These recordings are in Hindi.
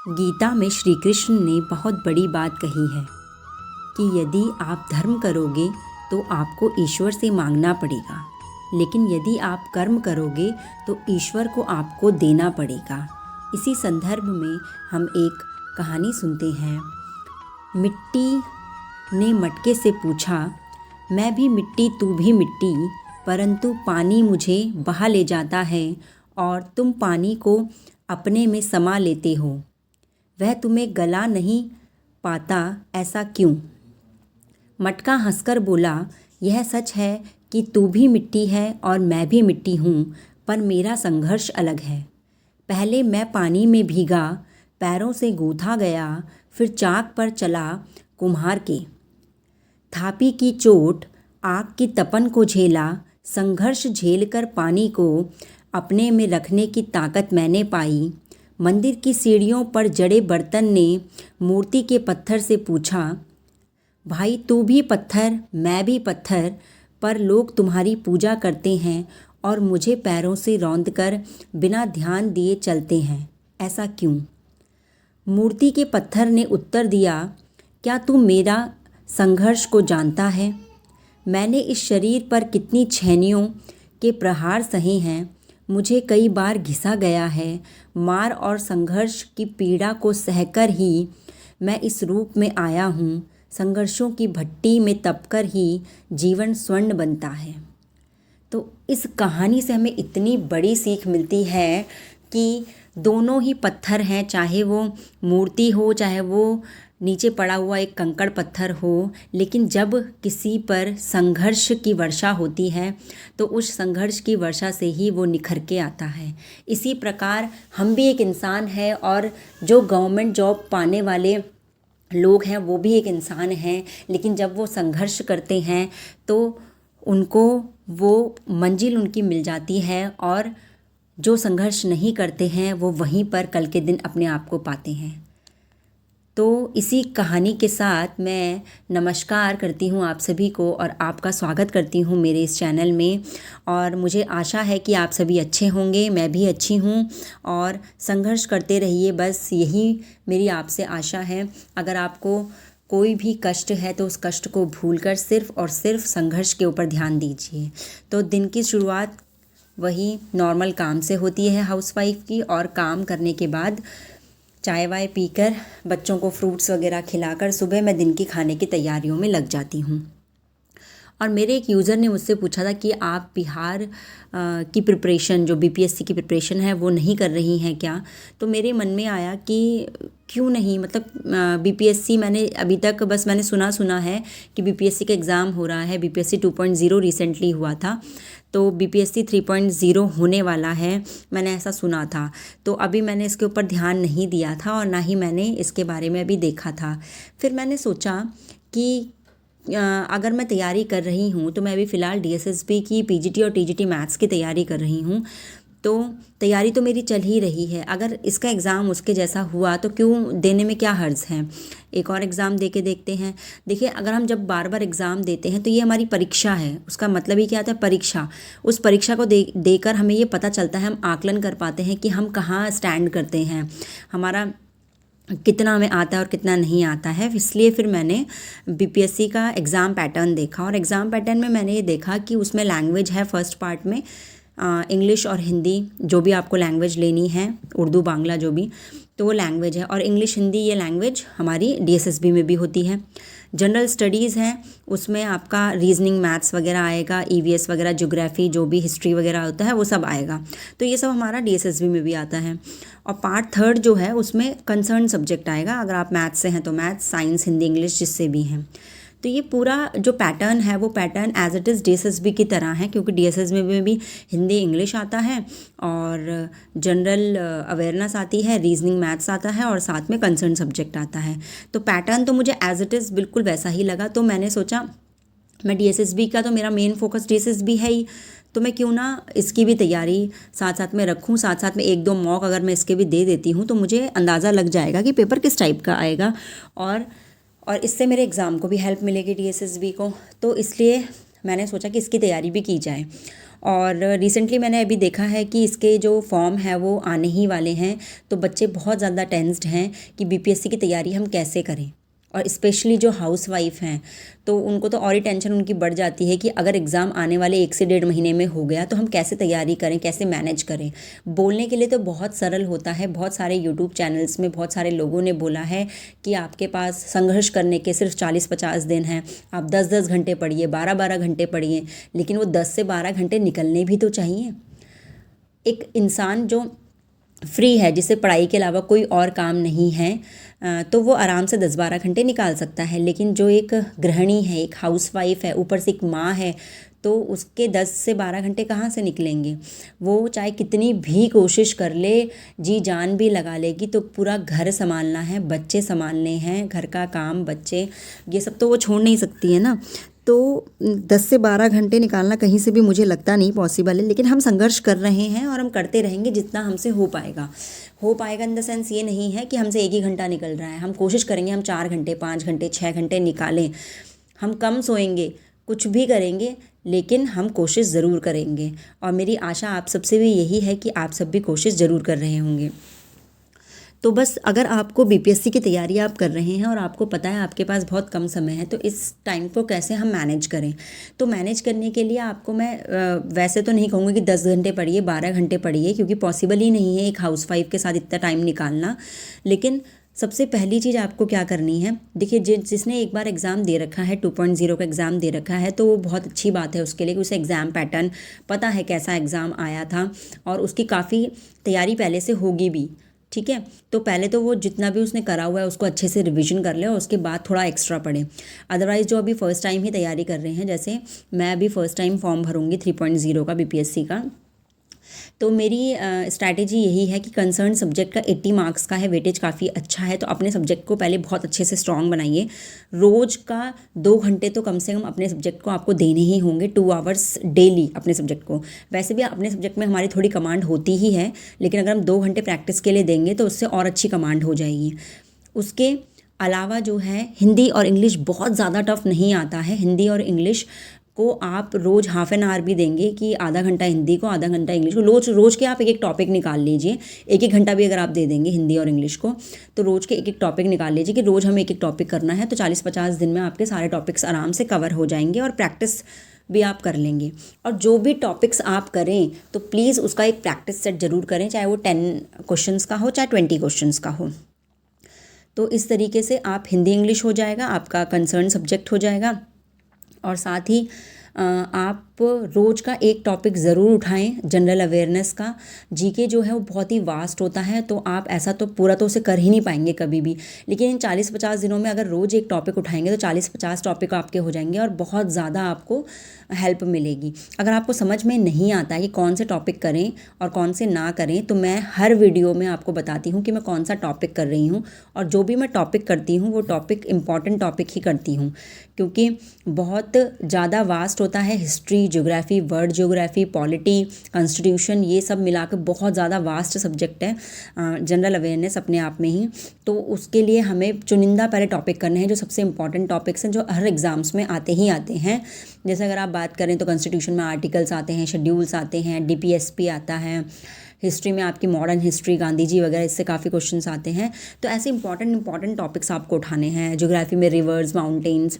गीता में श्री कृष्ण ने बहुत बड़ी बात कही है कि यदि आप धर्म करोगे तो आपको ईश्वर से मांगना पड़ेगा, लेकिन यदि आप कर्म करोगे तो ईश्वर को आपको देना पड़ेगा। इसी संदर्भ में हम एक कहानी सुनते हैं। मिट्टी ने मटके से पूछा, मैं भी मिट्टी तू भी मिट्टी, परंतु पानी मुझे बहा ले जाता है और तुम पानी को अपने में समा लेते हो। वह तुम्हें गला नहीं पाता, ऐसा क्यों? मटका हंसकर बोला, यह सच है कि तू भी मिट्टी है और मैं भी मिट्टी हूँ, पर मेरा संघर्ष अलग है। पहले मैं पानी में भीगा, पैरों से गूंथा गया, फिर चाक पर चला कुम्हार के। थापी की चोट, आग की तपन को झेला, संघर्ष झेलकर पानी को अपने में रखने की ताकत मैंने पाई। मंदिर की सीढ़ियों पर जड़े बर्तन ने मूर्ति के पत्थर से पूछा, भाई तू भी पत्थर मैं भी पत्थर, पर लोग तुम्हारी पूजा करते हैं और मुझे पैरों से रौंदकर बिना ध्यान दिए चलते हैं, ऐसा क्यों? मूर्ति के पत्थर ने उत्तर दिया, क्या तू मेरा संघर्ष को जानता है? मैंने इस शरीर पर कितनी छेनियों के प्रहार सहे हैं, मुझे कई बार घिसा गया है। मार और संघर्ष की पीड़ा को सहकर ही मैं इस रूप में आया हूँ। संघर्षों की भट्टी में तपकर ही जीवन स्वर्ण बनता है। तो इस कहानी से हमें इतनी बड़ी सीख मिलती है कि दोनों ही पत्थर हैं, चाहे वो मूर्ति हो चाहे वो नीचे पड़ा हुआ एक कंकड़ पत्थर हो, लेकिन जब किसी पर संघर्ष की वर्षा होती है तो उस संघर्ष की वर्षा से ही वो निखर के आता है। इसी प्रकार हम भी एक इंसान है और जो गवर्नमेंट जॉब पाने वाले लोग हैं वो भी एक इंसान हैं, लेकिन जब वो संघर्ष करते हैं तो उनको वो मंजिल उनकी मिल जाती है और जो संघर्ष नहीं करते हैं वो वहीं पर कल के दिन अपने आप को पाते हैं। तो इसी कहानी के साथ मैं नमस्कार करती हूँ आप सभी को और आपका स्वागत करती हूँ मेरे इस चैनल में। और मुझे आशा है कि आप सभी अच्छे होंगे, मैं भी अच्छी हूँ और संघर्ष करते रहिए, बस यही मेरी आपसे आशा है। अगर आपको कोई भी कष्ट है तो उस कष्ट को भूलकर सिर्फ़ और सिर्फ संघर्ष के ऊपर ध्यान दीजिए। तो दिन की शुरुआत वही नॉर्मल काम से होती है हाउसवाइफ की, और काम करने के बाद चाय वाय पीकर बच्चों को फ्रूट्स वगैरह खिलाकर सुबह मैं दिन की खाने की तैयारियों में लग जाती हूँ। और मेरे एक यूज़र ने मुझसे पूछा था कि आप बिहार की प्रिपरेशन, जो बीपीएससी की प्रिपरेशन है, वो नहीं कर रही हैं क्या? तो मेरे मन में आया कि क्यों नहीं, मतलब बीपीएससी मैंने अभी तक बस मैंने सुना है कि बीपीएससी का एग्ज़ाम हो रहा है। बीपीएससी 2.0 रिसेंटली हुआ था, तो बीपीएससी 3.0 होने वाला है, मैंने ऐसा सुना था। तो अभी मैंने इसके ऊपर ध्यान नहीं दिया था और ना ही मैंने इसके बारे में अभी देखा था। फिर मैंने सोचा कि अगर मैं तैयारी कर रही हूँ तो मैं अभी फ़िलहाल डीएसएसबी की पीजीटी और टीजीटी मैथ्स की तैयारी कर रही हूँ, तो तैयारी तो मेरी चल ही रही है। अगर इसका एग्ज़ाम उसके जैसा हुआ तो क्यों देने में क्या हर्ज़ है, एक और एग्ज़ाम दे के देखते हैं। देखिए, अगर हम जब बार बार एग्ज़ाम देते हैं तो ये हमारी परीक्षा है, उसका मतलब ही क्या आता है, परीक्षा। उस परीक्षा को देकर हमें ये पता चलता है, हम आकलन कर पाते हैं कि हम कहाँ स्टैंड करते हैं, हमारा कितना हमें आता है और कितना नहीं आता है। इसलिए फिर मैंने बीपीएससी का एग्ज़ाम पैटर्न देखा और एग्ज़ाम पैटर्न में मैंने ये देखा कि उसमें लैंग्वेज है फर्स्ट पार्ट में, इंग्लिश और हिंदी, जो भी आपको लैंग्वेज लेनी है, उर्दू बांग्ला जो भी, तो वो लैंग्वेज है। और इंग्लिश हिंदी ये लैंग्वेज हमारी डीएसएसबी में भी होती है। जनरल स्टडीज़ हैं, उसमें आपका रीजनिंग मैथ्स वगैरह आएगा, ईवीएस वगैरह, ज्योग्राफी, जो भी हिस्ट्री वगैरह होता है वो सब आएगा। तो ये सब हमारा डीएसएसबी में भी आता है। और पार्ट थर्ड जो है उसमें कंसर्न सब्जेक्ट आएगा, अगर आप मैथ्स से हैं तो मैथ्स, साइंस, हिंदी, इंग्लिश जिससे भी हैं। तो ये पूरा जो पैटर्न है वो pattern as it is DSSB की तरह है, क्योंकि डीएसएसबी में भी हिंदी इंग्लिश आता है और जनरल अवेयरनेस आती है, रीजनिंग मैथ्स आता है और साथ में कंसर्न सब्जेक्ट आता है। तो पैटर्न तो मुझे एज इट इज़ बिल्कुल वैसा ही लगा। तो मैंने सोचा मैं डीएसएसबी का, तो मेरा मेन फोकस डीएसएसबी है ही, तो मैं क्यों ना इसकी भी तैयारी साथ साथ में रखूँ। साथ साथ में एक दो मॉक अगर मैं इसके भी दे देती हूँ तो मुझे अंदाज़ा लग जाएगा कि पेपर किस टाइप का आएगा और इससे मेरे एग्ज़ाम को भी हेल्प मिलेगी डीएसएसबी को। तो इसलिए मैंने सोचा कि इसकी तैयारी भी की जाए। और रिसेंटली मैंने अभी देखा है कि इसके जो फॉर्म है वो आने ही वाले हैं, तो बच्चे बहुत ज़्यादा टेंस्ड हैं कि बीपीएससी की तैयारी हम कैसे करें। और स्पेशली जो हाउस वाइफ हैं तो उनको तो और ही टेंशन उनकी बढ़ जाती है कि अगर एग्ज़ाम आने वाले 1 से 1.5 महीने में हो गया तो हम कैसे तैयारी करें, कैसे मैनेज करें। बोलने के लिए तो बहुत सरल होता है, बहुत सारे यूट्यूब चैनल्स में बहुत सारे लोगों ने बोला है कि आपके पास संघर्ष करने के सिर्फ 40-50 दिन हैं, आप 10-10 घंटे पढ़िए, 12-12 घंटे पढ़िए, लेकिन वो 10 से 12 घंटे निकलने भी तो चाहिए। एक इंसान जो फ्री है, जिसे पढ़ाई के अलावा कोई और काम नहीं है, तो वो आराम से 10-12 घंटे निकाल सकता है। लेकिन जो एक गृहिणी है, एक हाउसवाइफ है, ऊपर से एक माँ है, तो उसके 10 से 12 घंटे कहाँ से निकलेंगे। वो चाहे कितनी भी कोशिश कर ले, जी जान भी लगा लेगी, तो पूरा घर संभालना है, बच्चे संभालने हैं, घर का काम, बच्चे, ये सब तो वो छोड़ नहीं सकती है ना। तो 10 से 12 घंटे निकालना कहीं से भी मुझे लगता नहीं पॉसिबल है, लेकिन हम संघर्ष कर रहे हैं और हम करते रहेंगे जितना हमसे हो पाएगा इन द सेंस ये नहीं है कि हमसे 1 ही घंटा निकल रहा है, हम कोशिश करेंगे हम 4 घंटे, 5 घंटे, 6 घंटे निकालें। हम कम सोएंगे, कुछ भी करेंगे, लेकिन हम कोशिश ज़रूर करेंगे। और मेरी आशा आप सबसे भी यही है कि आप सब भी कोशिश ज़रूर कर रहे होंगे। तो बस अगर आपको बीपीएससी की तैयारी आप कर रहे हैं और आपको पता है आपके पास बहुत कम समय है, तो इस टाइम को कैसे हम मैनेज करें। तो मैनेज करने के लिए आपको मैं वैसे तो नहीं कहूँगी कि 10 घंटे पढ़िए, 12 घंटे पढ़िए, क्योंकि पॉसिबल ही नहीं है एक हाउसवाइफ के साथ इतना टाइम निकालना। लेकिन सबसे पहली चीज़ आपको क्या करनी है, देखिए जिसने एक बार एग्ज़ाम दे रखा है, 2.0 का एग्ज़ाम दे रखा है, तो वो बहुत अच्छी बात है उसके लिए कि उसे एग्ज़ाम पैटर्न पता है, कैसा एग्ज़ाम आया था, और उसकी काफ़ी तैयारी पहले से होगी भी। ठीक है, तो पहले तो वो जितना भी उसने करा हुआ है उसको अच्छे से रिवीजन कर ले और उसके बाद थोड़ा एक्स्ट्रा पढ़े। अदरवाइज़ जो अभी फ़र्स्ट टाइम ही तैयारी कर रहे हैं, जैसे मैं अभी फ़र्स्ट टाइम फॉर्म भरूँगी 3.0 का बीपीएससी का, तो मेरी स्ट्रैटेजी यही है कि कंसर्न सब्जेक्ट का 80 मार्क्स का है, वेटेज काफ़ी अच्छा है, तो अपने सब्जेक्ट को पहले बहुत अच्छे से स्ट्रॉन्ग बनाइए। रोज़ का 2 घंटे तो कम से कम अपने सब्जेक्ट को आपको देने ही होंगे, 2 आवर्स डेली अपने सब्जेक्ट को। वैसे भी अपने सब्जेक्ट में हमारी थोड़ी कमांड होती ही है, लेकिन अगर हम 2 घंटे प्रैक्टिस के लिए देंगे तो उससे और अच्छी कमांड हो जाएगी। उसके अलावा जो है, हिंदी और इंग्लिश बहुत ज़्यादा टफ नहीं आता है। हिंदी और इंग्लिश को आप रोज़ हाफ एन आवर भी देंगे कि आधा घंटा हिंदी को, आधा घंटा इंग्लिश को, रोज़ के आप एक टॉपिक निकाल लीजिए। 1 घंटा भी अगर आप दे देंगे हिंदी और इंग्लिश को, तो रोज़ के एक टॉपिक निकाल लीजिए कि रोज़ हमें एक टॉपिक करना है, तो 40-50 दिन में आपके सारे टॉपिक्स आराम से कवर हो जाएंगे और प्रैक्टिस भी आप कर लेंगे। और जो भी टॉपिक्स आप करें तो प्लीज़ उसका एक प्रैक्टिस सेट ज़रूर करें, चाहे वो 10 क्वेश्चंस का हो, चाहे 20 क्वेश्चंस का हो। तो इस तरीके से आप हिंदी इंग्लिश हो जाएगा, आपका कंसर्न सब्जेक्ट हो जाएगा। और साथ ही आप रोज़ का एक टॉपिक ज़रूर उठाएं, जनरल अवेयरनेस का। जीके जो है वो बहुत ही वास्ट होता है, तो आप ऐसा तो पूरा तो उसे कर ही नहीं पाएंगे कभी भी, लेकिन इन 40-50 दिनों में अगर रोज़ एक टॉपिक उठाएंगे तो 40-50 टॉपिक आपके हो जाएंगे और बहुत ज़्यादा आपको हेल्प मिलेगी। अगर आपको समझ में नहीं आता है कि कौन से टॉपिक करें और कौन से ना करें, तो मैं हर वीडियो में आपको बताती हूँ कि मैं कौन सा टॉपिक कर रही हूँ, और जो भी मैं टॉपिक करती हूँ वो टॉपिक इम्पॉर्टेंट टॉपिक ही करती हूँ, क्योंकि बहुत ज़्यादा वास्ट होता है। History, geography, world geography, polity, constitution, ये सब मिला के बहुत ज़्यादा वास्ट सब्जेक्ट है जनरल अवेयरनेस अपने आप में ही। तो उसके लिए हमें चुनिंदा पहले टॉपिक करने हैं जो सबसे इंपॉर्टेंट टॉपिक्स हैं, जो हर एग्ज़ाम्स में आते ही आते हैं। जैसे अगर आप बात करें तो कॉन्स्टिट्यूशन में आर्टिकल्स आते हैं, शेड्यूल्स आते हैं, डीपीएसपी आता है, हिस्ट्री में आपकी मॉडर्न हिस्ट्री, गांधी जी वगैरह, इससे काफ़ी क्वेश्चंस आते हैं। तो ऐसे इंपॉर्टेंट टॉपिक्स आपको उठाने हैं। ज्योग्राफी में रिवर्स, माउंटेन्स,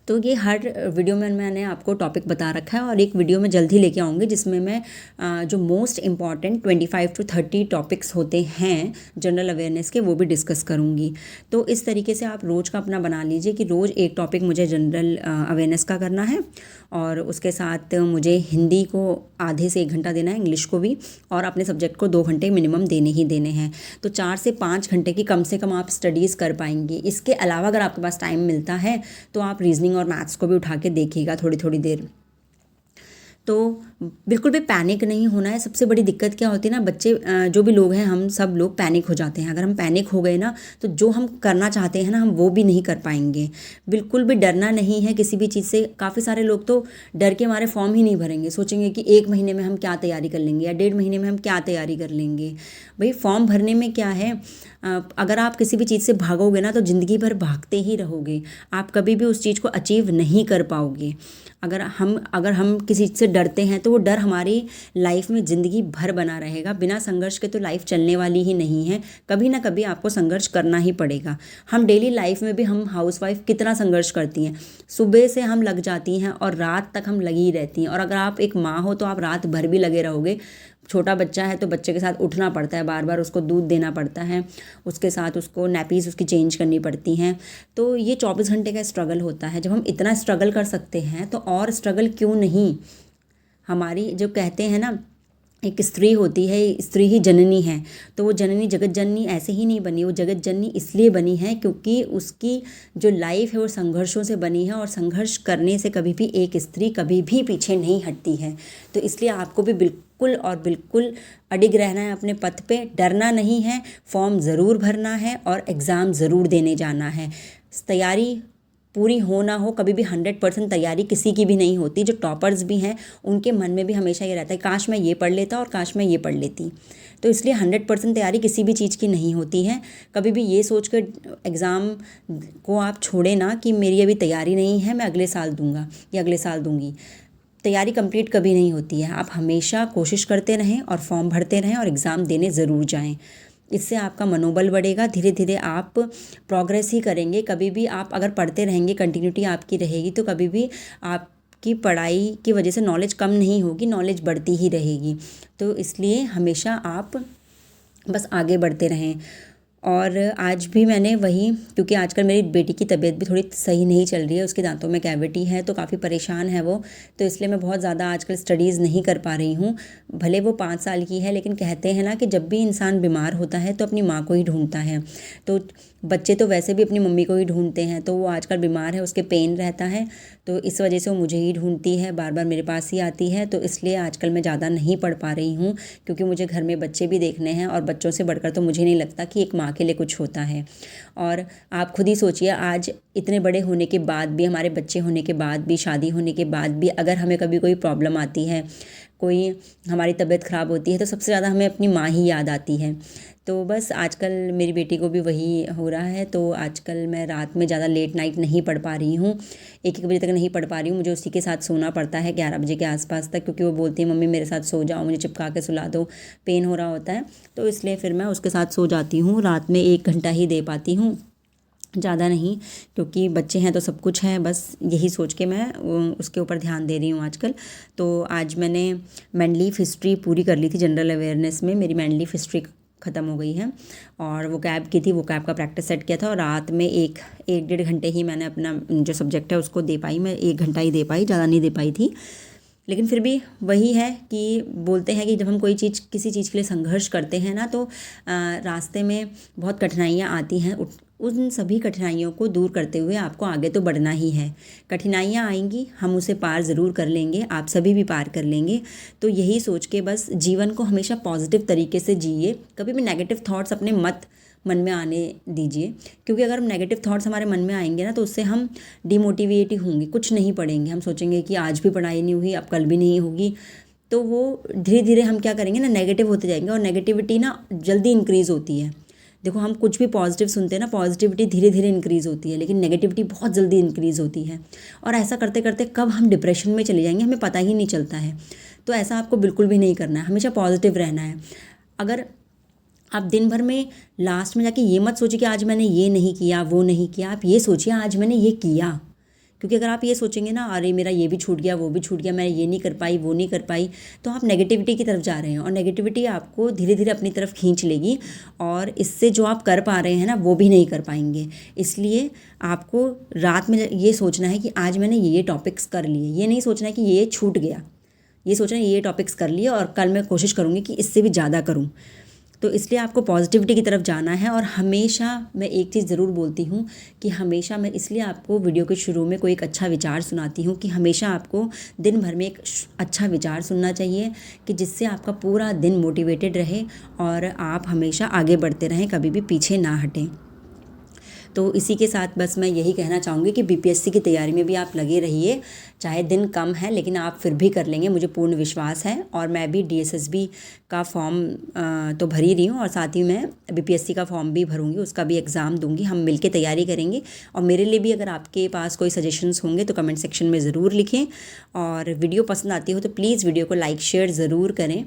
तो ये हर वीडियो में मैंने आपको टॉपिक बता रखा है, और एक वीडियो में जल्द ही लेके आऊँगी जिसमें मैं जो मोस्ट इम्पॉर्टेंट 25 to 30 टॉपिक्स होते हैं जनरल अवेयरनेस के, वो भी डिस्कस करूँगी। तो इस तरीके से आप रोज़ का अपना बना लीजिए कि रोज़ एक टॉपिक मुझे जनरल अवेयरनेस का करना है, और उसके साथ मुझे हिंदी को आधे से 1 घंटा देना है, इंग्लिश को भी, और अपने सब्जेक्ट को 2 घंटे मिनिमम देने ही देने हैं। तो 4 से 5 घंटे की कम से कम आप स्टडीज़ कर पाएंगे। इसके अलावा अगर आपके पास टाइम मिलता है तो आप रीजनिंग और मैथ्स को भी उठा के देखिएगा थोड़ी थोड़ी देर। तो बिल्कुल भी पैनिक नहीं होना है। सबसे बड़ी दिक्कत क्या होती है ना, बच्चे जो भी लोग हैं, हम सब लोग पैनिक हो जाते हैं। अगर हम पैनिक हो गए ना, तो जो हम करना चाहते हैं ना, हम वो भी नहीं कर पाएंगे। बिल्कुल भी डरना नहीं है किसी भी चीज़ से। काफ़ी सारे लोग तो डर के मारे फॉर्म ही नहीं भरेंगे, सोचेंगे कि 1 महीने में हम क्या तैयारी कर लेंगे या 1.5 महीने में हम क्या तैयारी कर लेंगे। भाई फॉर्म भरने में क्या है, अगर आप किसी भी चीज़ से भागोगे ना, तो ज़िंदगी भर भागते ही रहोगे, आप कभी भी उस चीज़ को अचीव नहीं कर पाओगे। अगर हम किसी चीज़ से डरते हैं, तो वो डर हमारी लाइफ में ज़िंदगी भर बना रहेगा। बिना संघर्ष के तो लाइफ चलने वाली ही नहीं है। कभी ना कभी आपको संघर्ष करना ही पड़ेगा। हम डेली लाइफ में भी, हम हाउसवाइफ कितना संघर्ष करती हैं। सुबह से हम लग जाती हैं और रात तक हम लगी रहती हैं। और अगर आप एक माँ हो, तो आप रात भर भी लगे रहोगे। छोटा बच्चा है तो बच्चे के साथ उठना पड़ता है, बार बार उसको दूध देना पड़ता है, उसके साथ उसको नैपीज़ उसकी चेंज करनी पड़ती हैं। तो ये 24 घंटे का स्ट्रगल होता है। जब हम इतना स्ट्रगल कर सकते हैं, तो और स्ट्रगल क्यों नहीं। हमारी जो कहते हैं ना, एक स्त्री होती है, स्त्री ही जननी है। तो वो जननी, जगत जननी ऐसे ही नहीं बनी। वो जगत जननी इसलिए बनी है क्योंकि उसकी जो लाइफ है वो संघर्षों से बनी है, और संघर्ष करने से कभी भी एक स्त्री कभी भी पीछे नहीं हटती है। तो इसलिए आपको भी बिल्कुल और बिल्कुल अडिग रहना है अपने पथ पे, डरना नहीं है, फॉर्म ज़रूर भरना है और एग्ज़ाम ज़रूर देने जाना है। तैयारी पूरी हो ना हो, कभी भी 100% तैयारी किसी की भी नहीं होती। जो टॉपर्स भी हैं, उनके मन में भी हमेशा ये रहता है, काश मैं ये पढ़ लेता और काश मैं ये पढ़ लेती। तो इसलिए 100% तैयारी किसी भी चीज़ की नहीं होती है। कभी भी ये सोच कर एग्ज़ाम को आप छोड़े ना कि मेरी अभी तैयारी नहीं है, मैं अगले साल दूंगा या अगले साल दूंगी। तैयारी कंप्लीट कभी नहीं होती है। आप हमेशा कोशिश करते रहें और फॉर्म भरते रहें और एग्ज़ाम देने ज़रूर जाएँ। इससे आपका मनोबल बढ़ेगा, धीरे धीरे आप प्रोग्रेस ही करेंगे। कभी भी आप अगर पढ़ते रहेंगे, कंटिन्यूटी आपकी रहेगी, तो कभी भी आपकी पढ़ाई की वजह से नॉलेज कम नहीं होगी, नॉलेज बढ़ती ही रहेगी। तो इसलिए हमेशा आप बस आगे बढ़ते रहें। और आज भी मैंने वही, क्योंकि आजकल मेरी बेटी की तबीयत भी थोड़ी सही नहीं चल रही है, उसके दांतों में कैविटी है, तो काफ़ी परेशान है वो। तो इसलिए मैं बहुत ज़्यादा आजकल स्टडीज़ नहीं कर पा रही हूँ। भले वो 5 साल की है, लेकिन कहते हैं ना कि जब भी इंसान बीमार होता है तो अपनी माँ को ही ढूंढता है। तो बच्चे तो वैसे भी अपनी मम्मी को ही ढूंढते हैं। तो वो आजकल बीमार है, उसके पेन रहता है, तो इस वजह से वो मुझे ही ढूंढती है, बार बार मेरे पास ही आती है। तो इसलिए आजकल मैं ज़्यादा नहीं पढ़ पा रही हूँ, क्योंकि मुझे घर में बच्चे भी देखने हैं, और बच्चों से बढ़कर तो मुझे नहीं लगता कि एक माँ के लिए कुछ होता है। और आप खुद ही सोचिए, आज इतने बड़े होने के बाद भी, हमारे बच्चे होने के बाद भी, शादी होने के बाद भी, अगर हमें कभी कोई प्रॉब्लम आती है, कोई हमारी तबीयत ख़राब होती है, तो सबसे ज़्यादा हमें अपनी माँ ही याद आती है। तो बस आजकल मेरी बेटी को भी वही हो रहा है। तो आजकल मैं रात में ज़्यादा लेट नाइट नहीं पढ़ पा रही हूँ, 1-1 बजे तक नहीं पढ़ पा रही हूँ। मुझे उसी के साथ सोना पड़ता है 11 बजे के आसपास तक, क्योंकि वो बोलती है मम्मी मेरे साथ सो जाओ, मुझे चिपका के सुला दो, पेन हो रहा होता है। तो इसलिए फिर मैं उसके साथ सो जाती हूँ। रात में 1 घंटा ही दे पाती हूँ, ज़्यादा नहीं, क्योंकि बच्चे हैं तो सब कुछ है। बस यही सोच के मैं उसके ऊपर ध्यान दे रही हूँ आजकल। तो आज मैंने मैंडलीफ हिस्ट्री पूरी कर ली थी। जनरल अवेयरनेस में मेरी मैंडलीफ हिस्ट्री ख़त्म हो गई है, और वो कैब की थी, वो कैब का प्रैक्टिस सेट किया था। और रात में 1-1.5 घंटे ही मैंने अपना जो सब्जेक्ट है उसको दे पाई। मैं 1 घंटा ही दे पाई, ज़्यादा नहीं दे पाई थी। लेकिन फिर भी वही है कि बोलते हैं कि जब हम कोई चीज़, किसी चीज़ के लिए संघर्ष करते हैं ना, तो रास्ते में बहुत कठिनाइयाँ आती हैं। उन सभी कठिनाइयों को दूर करते हुए आपको आगे तो बढ़ना ही है। कठिनाइयाँ आएंगी, हम उसे पार ज़रूर कर लेंगे, आप सभी भी पार कर लेंगे। तो यही सोच के बस जीवन को हमेशा पॉजिटिव तरीके से जिए। कभी भी नेगेटिव थॉट्स अपने मन में आने दीजिए, क्योंकि अगर हम नेगेटिव थॉट्स हमारे मन में आएंगे ना, तो उससे हम डिमोटिवेट ही होंगे, कुछ नहीं पढ़ेंगे। हम सोचेंगे कि आज भी पढ़ाई नहीं हुई, अब कल भी नहीं होगी। तो वो धीरे धीरे हम क्या करेंगे ना, नेगेटिव होते जाएंगे। और नेगेटिविटी ना जल्दी इंक्रीज़ होती है। देखो, हम कुछ भी पॉजिटिव सुनते हैं ना, पॉजिटिविटी धीरे धीरे इंक्रीज़ होती है, लेकिन नेगेटिविटी बहुत जल्दी इंक्रीज़ होती है। और ऐसा करते करते कब हम डिप्रेशन में चले जाएंगे, हमें पता ही नहीं चलता है। तो ऐसा आपको बिल्कुल भी नहीं करना है, हमेशा पॉजिटिव रहना है। अगर आप दिन भर में लास्ट में जाके ये मत सोचिए कि आज मैंने ये नहीं किया, वो नहीं किया। आप ये सोचिए आज मैंने ये किया। क्योंकि अगर आप ये सोचेंगे ना, अरे मेरा ये भी छूट गया, वो भी छूट गया, मैं ये नहीं कर पाई, वो नहीं कर पाई, तो आप नेगेटिविटी की तरफ जा रहे हैं। और नेगेटिविटी आपको धीरे धीरे अपनी तरफ खींच लेगी, और इससे जो आप कर पा रहे हैं ना, वो भी नहीं कर पाएंगे। इसलिए आपको रात में ये सोचना है कि आज मैंने ये टॉपिक्स कर लिए। ये नहीं सोचना है कि ये छूट गया, ये सोचना है ये टॉपिक्स कर लिए और कल मैं कोशिश करूँगी कि इससे भी ज़्यादा करूँ। तो इसलिए आपको पॉजिटिविटी की तरफ जाना है। और हमेशा मैं एक चीज़ ज़रूर बोलती हूँ कि हमेशा मैं इसलिए आपको वीडियो के शुरू में कोई एक अच्छा विचार सुनाती हूँ कि हमेशा आपको दिन भर में एक अच्छा विचार सुनना चाहिए कि जिससे आपका पूरा दिन मोटिवेटेड रहे और आप हमेशा आगे बढ़ते रहें, कभी भी पीछे ना हटें। तो इसी के साथ बस मैं यही कहना चाहूँगी कि बीपीएससी की तैयारी में भी आप लगे रहिए, चाहे दिन कम है लेकिन आप फिर भी कर लेंगे, मुझे पूर्ण विश्वास है। और मैं भी डीएसएसबी का फॉर्म तो भर ही रही हूँ और साथ ही मैं बीपीएससी का फॉर्म भी भरूँगी, उसका भी एग्ज़ाम दूँगी। हम मिलके तैयारी करेंगे। और मेरे लिए भी अगर आपके पास कोई सजेशंस होंगे तो कमेंट सेक्शन में ज़रूर लिखें। और वीडियो पसंद आती हो तो प्लीज़ वीडियो को लाइक शेयर ज़रूर करें।